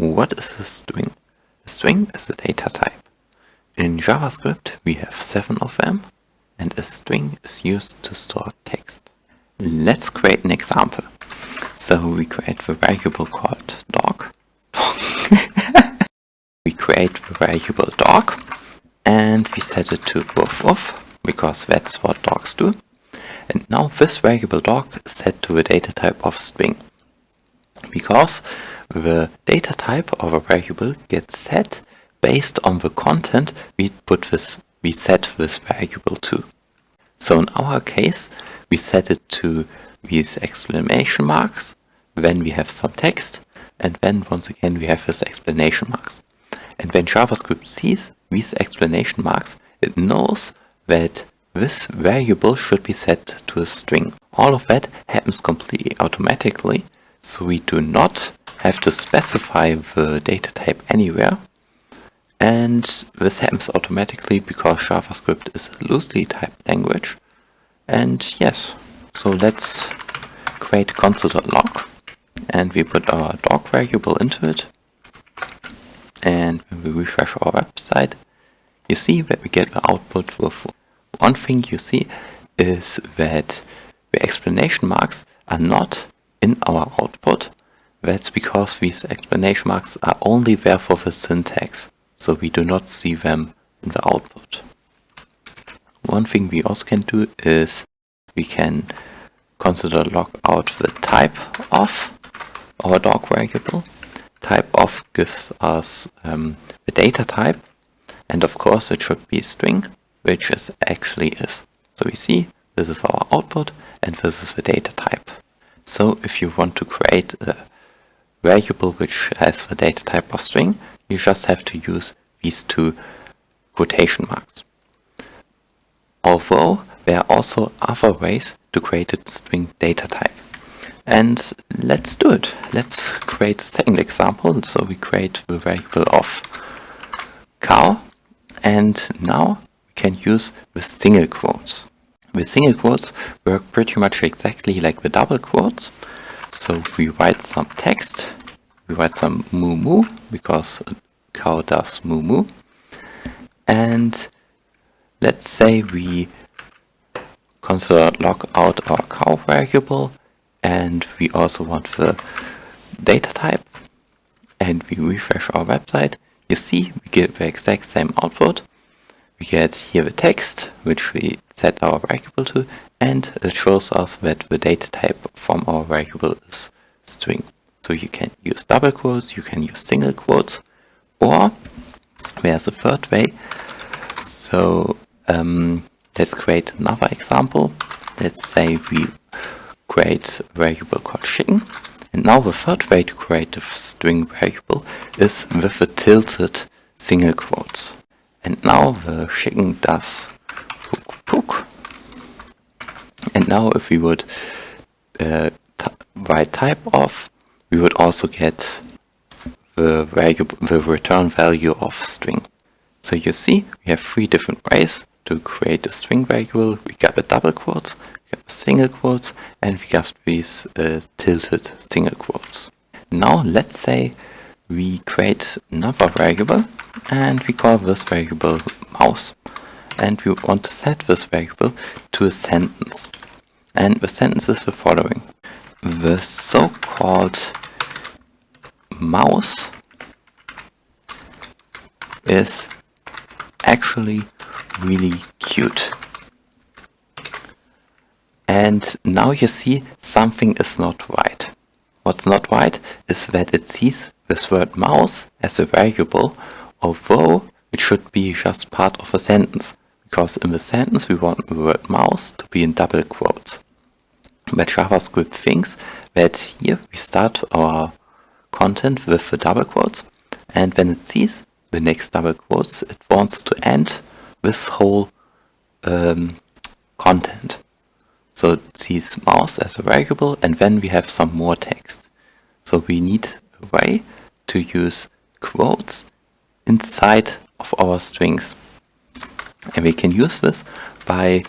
What is a string? A string is a data type. In JavaScript we have 7 of them, and a string is used to store text. Let's create an example. So we create the variable called dog. We create the variable dog and we set it to wuff wuff, because that's what dogs do. And now this variable dog is set to the data type of string, because the data type of a variable gets set based on the content we set this variable to. So in our case, we set it to these exclamation marks when we have some text, and then once again we have these explanation marks. And when JavaScript sees these explanation marks, it knows that this variable should be set to a string. All of that happens completely automatically, so we do not have to specify the data type anywhere. And this happens automatically because JavaScript is a loosely typed language. And yes, so let's create console.log, and we put our dog variable into it. And when we refresh our website, you see that we get the output with one thing you see is that the explanation marks are not in our output. That's because these explanation marks are only there for the syntax, so we do not see them in the output. One thing we also can do is we can console.log out the type of our dog variable. Typeof gives us the data type, and of course it should be a string, which it actually is. So we see this is our output and this is the data type. So if you want to create a variable which has the data type of string, you just have to use these two quotation marks. Although there are also other ways to create a string data type. And let's do it. Let's create a second example. So we create the variable of cow, and now we can use the single quotes. The single quotes work pretty much exactly like the double quotes. So we write some text, we write some moo moo, because a cow does moo moo. And let's say we console.log out our cow variable, and we also want the data type, and we refresh our website. You see we get the exact same output. We get here the text which we set our variable to, and it shows us that the data type from our variable is string. So you can use double quotes, you can use single quotes, or there's a third way. So let's create another example. Let's say we create a variable called chicken, and now the third way to create a string variable is with the tilted single quotes. And now the chicken does pook pook. And now if we would write typeof, we would also get the return value of string. So you see we have 3 different ways to create a string variable. We got the double quotes, we got the single quotes, and we got these tilted single quotes. Now let's say we create another variable, and we call this variable mouse. And we want to set this variable to a sentence. And the sentence is the following. The so-called mouse is actually really cute. And now you see something is not right. What's not right is that it sees this word mouse as a variable, although it should be just part of a sentence, because in the sentence we want the word mouse to be in double quotes. But JavaScript thinks that here we start our content with the double quotes, and when it sees the next double quotes, it wants to end this whole content. So it sees mouse as a variable, and then we have some more text. So we need a way to use quotes inside of our strings. And we can use this by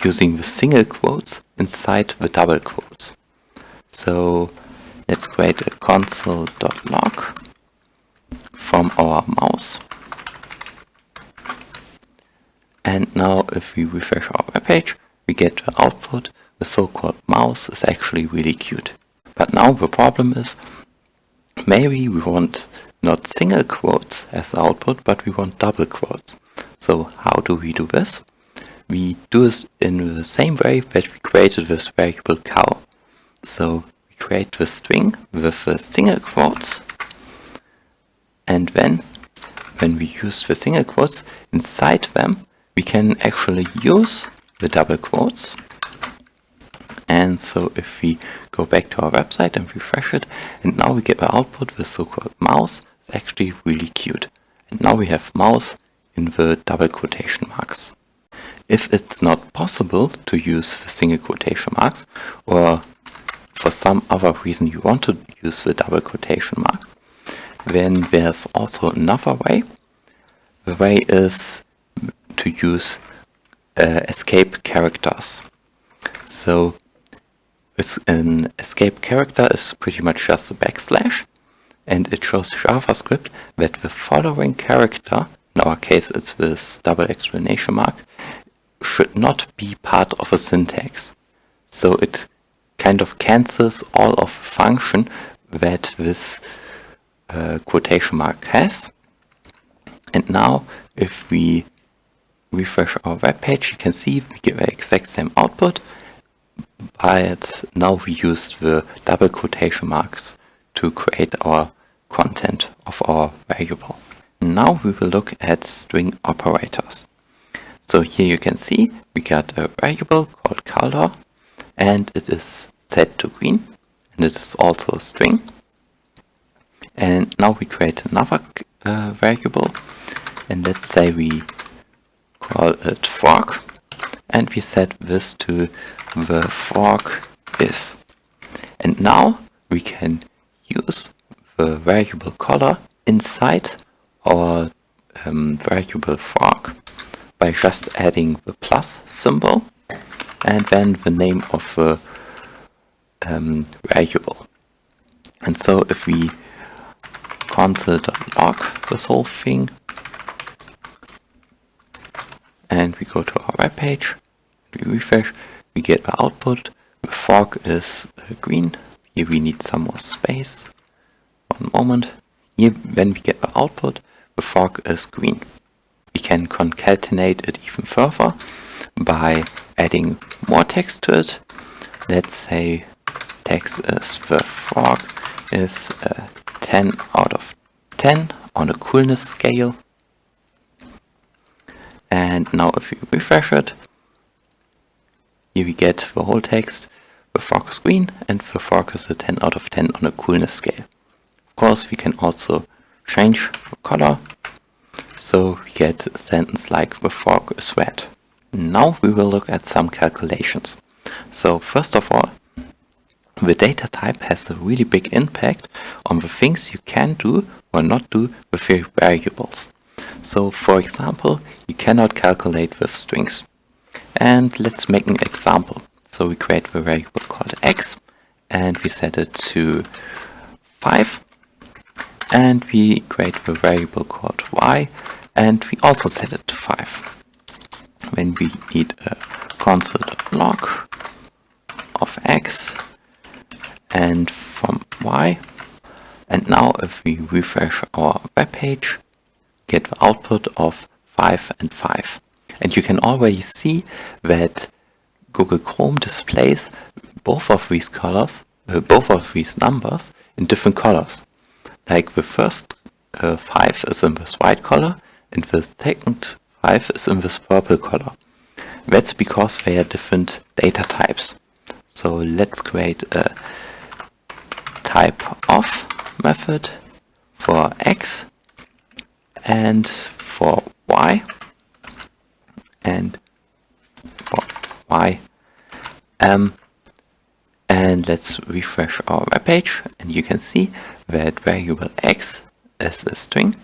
using the single quotes inside the double quotes. So let's create a console.log, from our mouse. And now if we refresh our web page, we get the output. The so-called mouse is actually really cute. But now the problem is, maybe we want not single quotes as the output, but we want double quotes. So how do we do this? We do this in the same way that we created this variable cow. So we create the string with the single quotes, and then when we use the single quotes, inside them we can actually use the double quotes. And so if we go back to our website and refresh it, and now we get the output, the so-called mouse. It's actually really cute. And now we have mouse in the double quotation marks. If it's not possible to use the single quotation marks, or for some other reason you want to use the double quotation marks, then there's also another way. The way is to use escape characters. So an escape character is pretty much just a backslash, and it shows JavaScript that the following character, in our case it's this double exclamation mark, should not be part of a syntax. So it kind of cancels all of the function that this quotation mark has. And now if we refresh our web page, you can see we get the exact same output, but now we use the double quotation marks to create our content of our variable. Now we will look at string operators. So here you can see we got a variable called color, and it is set to green, and it is also a string. And now we create another variable, and let's say we call it fork, and we set this to the fork is. And now we can use the variable color inside our variable fork by just adding the plus symbol and then the name of the variable. And so if we console.log this whole thing, and we go to our web page, we refresh, we get the output. The fork is green. Here we need some more space. One moment. Here, when we get the output, the fork is green. We can concatenate it even further by adding more text to it. Let's say text is the fork is 10 out of 10 on a coolness scale. And now if we refresh it, here we get the whole text. The fork is green and the fork is a 10 out of 10 on a coolness scale. Of course, we can also change the color, so we get a sentence like the fork is red. Now we will look at some calculations. So first of all, the data type has a really big impact on the things you can do or not do with your variables. So for example, you cannot calculate with strings. And let's make an example. So we create the variable called x, and we set it to 5. And we create the variable called y, and we also set it to 5. Then we need a console.log of x and from y. And now if we refresh our web page, get the output of 5 and 5. And you can already see that Google Chrome displays both of these colors, both of these numbers in different colors. Like the first 5 is in this white color, and the second 5 is in this purple color. That's because they are different data types. So let's create a typeof method for x and for y and for y. And let's refresh our web page, and you can see that variable x is a string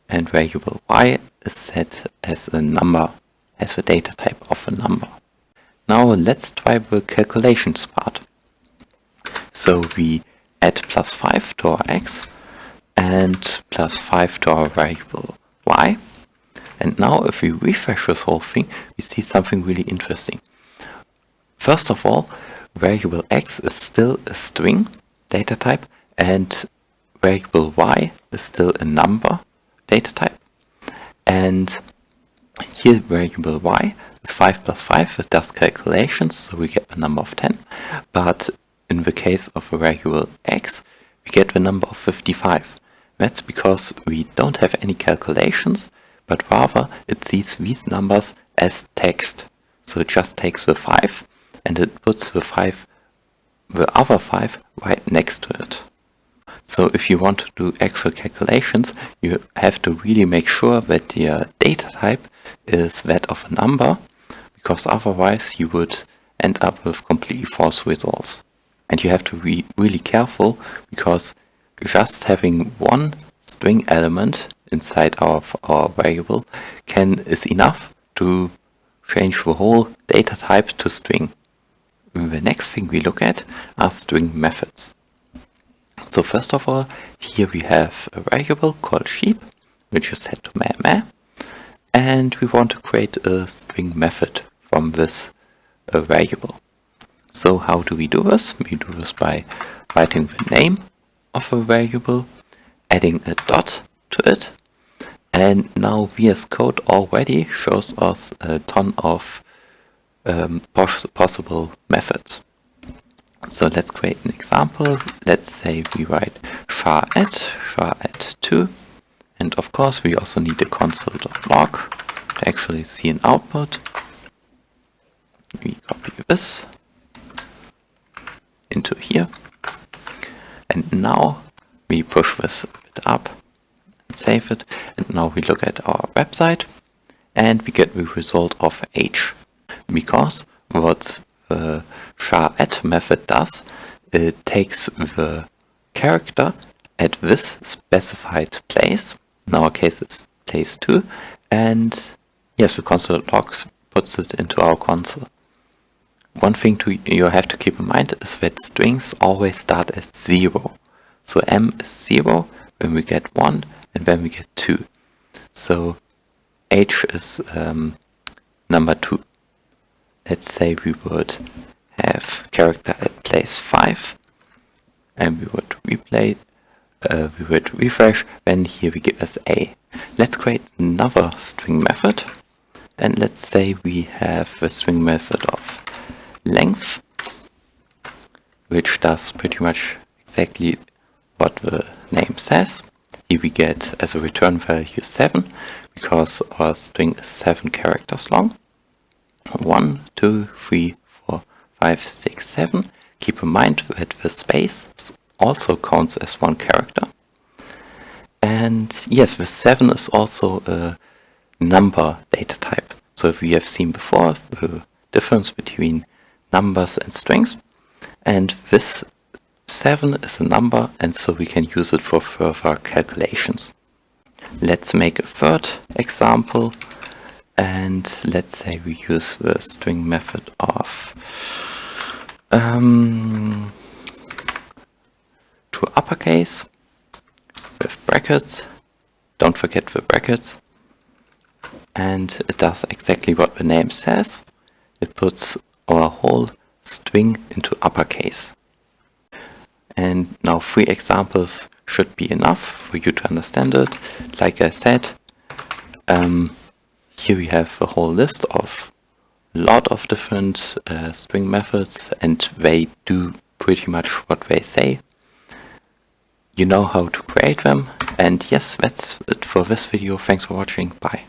and variable y is set as a number, as the data type of a number. Now let's try the calculations part. So we add +5 to our x, and plus 5 to our variable y. And now if we refresh this whole thing, we see something really interesting. First of all, variable x is still a string data type, and variable y is still a number data type. And here variable y is 5 plus 5, it does calculations, so we get a number of 10. But in the case of a variable x, we get the number of 55. That's because we don't have any calculations, but rather it sees these numbers as text. So it just takes the 5 and it puts the other 5 right next to it. So if you want to do actual calculations, you have to really make sure that your data type is that of a number, because otherwise you would end up with completely false results. And you have to be really careful, because just having one string element inside of our variable is enough to change the whole data type to string. The next thing we look at are string methods. So first of all, here we have a variable called sheep, which is set to meh, and we want to create a string method from this variable. So how do we do this? We do this by writing the name of a variable, adding a dot to it, and now VS Code already shows us a ton of possible methods. So let's create an example. Let's say we write charAt2, and of course we also need a console.log to actually see an output. We copy this into here, and now we push this a bit up and save it, and now we look at our website and we get the result of h, because what the charAt method does, it takes the character at this specified place, in our case it's place 2, and yes, the console.log puts it into our console. One thing you have to keep in mind is that strings always start as 0. So m is 0, when we get 1, and then we get 2. So h is number 2. Let's say we would have character at place 5, and we would refresh, then here we give us a. Let's create another string method, and let's say we have a string method of length, which does pretty much exactly what the name says. Here we get as a return value 7, because our string is 7 characters long. 1, 2, 3, 4, 5, 6, 7. Keep in mind that the space also counts as 1 character. And yes, the 7 is also a number data type. So if we have seen before the difference between numbers and strings, and this 7 is a number, and so we can use it for further calculations. Let's make a third example, and let's say we use the string method of toUpperCase with brackets. Don't forget the brackets. And it does exactly what the name says. It puts our whole string into uppercase. And now 3 examples should be enough for you to understand it. Like I said, here we have a whole list of a lot of different string methods, and they do pretty much what they say. You know how to create them, and yes, that's it for this video. Thanks for watching. Bye.